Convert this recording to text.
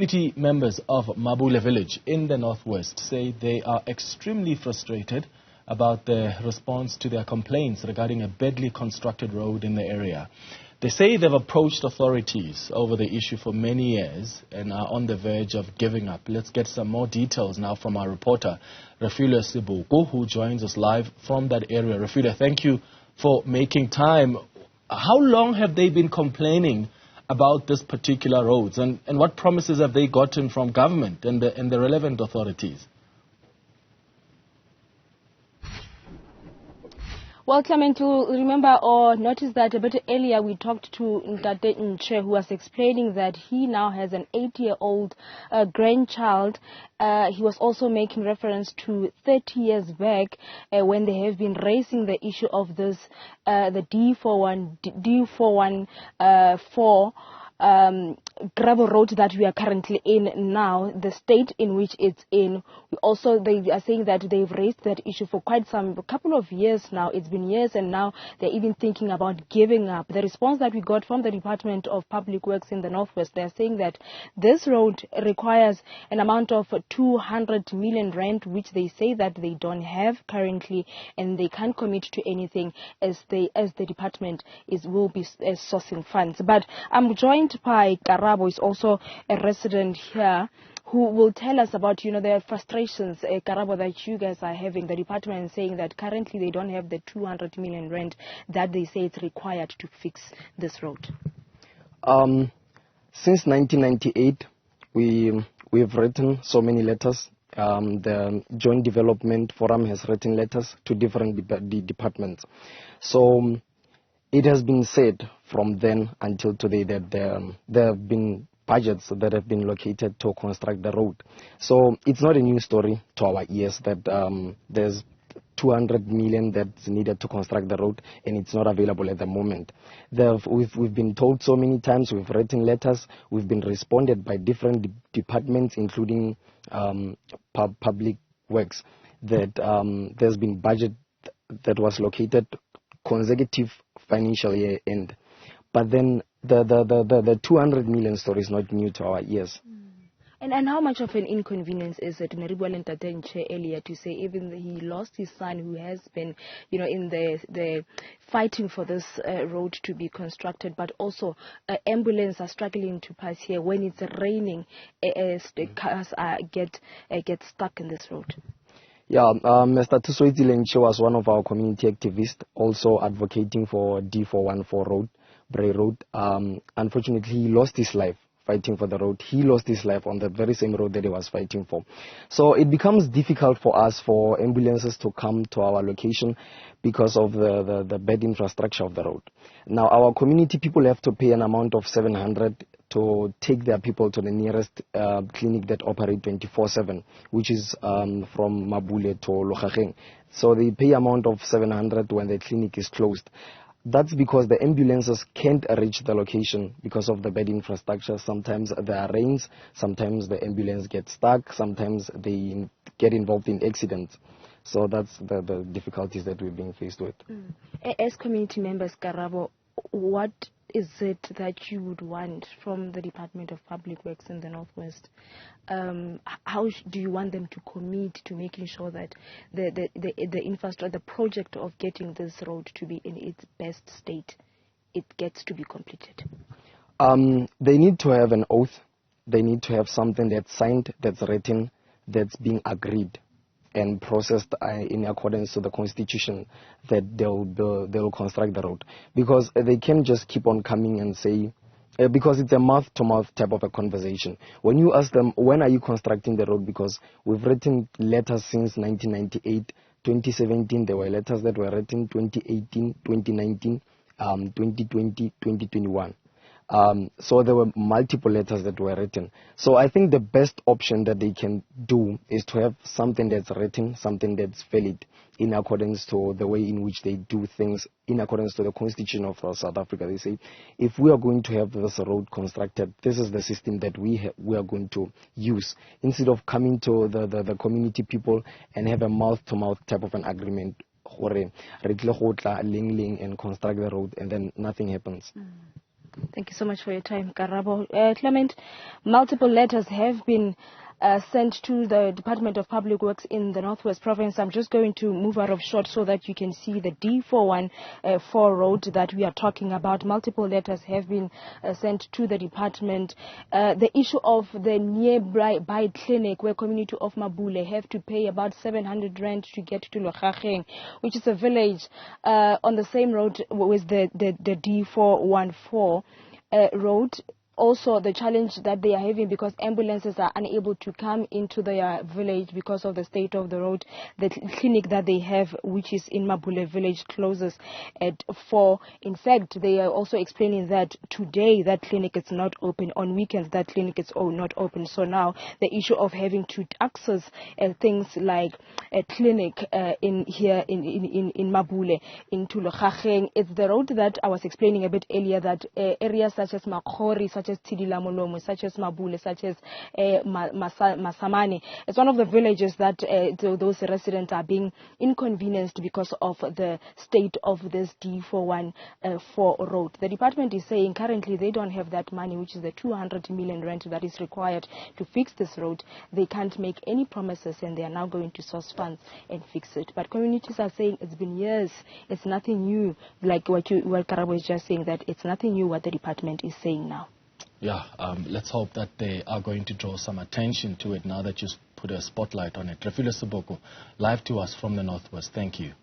Community members of Mabule Village in the northwest say they are extremely frustrated about the response to their complaints regarding a badly constructed road in the area. They say they've approached authorities over the issue for many years and are on the verge of giving up. Let's get some more details now from our reporter, Refiloe Seboko, who joins us live from that area. Refiloe, thank you for making time. How long have they been complaining about this particular roads, and what promises have they gotten from government and the relevant authorities? Well, Clement, to remember or notice that a bit earlier we talked to Ntate Nche, who was explaining that he now has an 8-year-old grandchild. He was also making reference to 30 years back when they have been raising the issue of this, the D414 gravel road that we are currently in now, the state in which it's in. They are saying that they've raised that issue for a couple of years now. It's been years, and now they're even thinking about giving up. The response that we got from the Department of Public Works in the Northwest, they're saying that this road requires an amount of 200 million rand, which they say that they don't have currently, and they can't commit to anything as the department will be sourcing funds. But I'm joined by Karabo, is also a resident here, who will tell us about, the frustrations, Karabo, that you guys are having. The department is saying that currently they don't have the 200 million rand that they say it's required to fix this road. Since 1998, we've written so many letters. The Joint Development Forum has written letters to different departments. So it has been said from then until today that there have been budgets that have been located to construct the road. So it's not a new story to our ears that there's 200 million that's needed to construct the road, and it's not available at the moment. We've been told so many times, we've written letters, we've been responded by different departments, including public works, that there's been budget that was located consecutive financial year end. But then the 200 million story is not new to our ears. And how much of an inconvenience is it? Neribuale Ntate Nche earlier to say even he lost his son, who has been, in the fighting for this road to be constructed, but also ambulance are struggling to pass here when it's raining, as the cars get stuck in this road. Yeah, Mr. Tusoiti Lenche was one of our community activists, also advocating for D414 road, Bray Road. Unfortunately, he lost his life fighting for the road. He lost his life on the very same road that he was fighting for. So it becomes difficult for us, for ambulances to come to our location because of the bad infrastructure of the road. Now, our community people have to pay an amount of 700 to take their people to the nearest clinic that operate 24/7, which is from Mabule to Lokageng. So they pay amount of 700 when the clinic is closed. That's because the ambulances can't reach the location because of the bad infrastructure. Sometimes there are rains, sometimes the ambulance gets stuck, sometimes they get involved in accidents. So that's the difficulties that we're being faced with. As community members, Karabo, what is it that you would want from the Department of Public Works in the Northwest? How do you want them to commit to making sure that the infrastructure, the project of getting this road to be in its best state, it gets to be completed? They need to have an oath. They need to have something that's signed, that's written, that's being agreed and processed in accordance to the constitution, that they'll construct the road. Because they can't just keep on coming and say, because it's a mouth-to-mouth type of a conversation. When you ask them, when are you constructing the road? Because we've written letters since 1998, 2017, there were letters that were written 2018, 2019, 2020, 2021. So there were multiple letters that were written. So I think the best option that they can do is to have something that's written, something that's valid in accordance to the way in which they do things, in accordance to the Constitution of South Africa. They say, if we are going to have this road constructed, this is the system that we are going to use, instead of coming to the community people and have a mouth-to-mouth type of an agreement, and construct the road, and then nothing happens. Thank you so much for your time, Karabo. Clement, multiple letters have been sent to the Department of Public Works in the Northwest Province. I'm just going to move out of shot so that you can see the D414 road that we are talking about. Multiple letters have been sent to the department. The issue of the nearby clinic where community of Mabule have to pay about 700 rand to get to Lohageng, which is a village on the same road with the D414 road. Also, the challenge that they are having because ambulances are unable to come into their village because of the state of the road. The clinic that they have, which is in Mabule Village, closes at 4. In fact, they are also explaining that today that clinic is not open. On weekends, that clinic is not open. So now the issue of having to access things like a clinic in Mabule, into Lohageng, it's the road that I was explaining a bit earlier, that areas such as Makhori, such as Tidila Molomo, such as Mabule, such as Masamane. It's one of the villages that those residents are being inconvenienced because of the state of this D414 road. The department is saying currently they don't have that money, which is the 200 million rand that is required to fix this road. They can't make any promises and they are now going to source funds and fix it. But communities are saying it's been years, it's nothing new, like what Karabo is just saying, that it's nothing new what the department is saying now. Yeah, let's hope that they are going to draw some attention to it now that you put a spotlight on it. Refiloe Seboko, live to us from the Northwest. Thank you.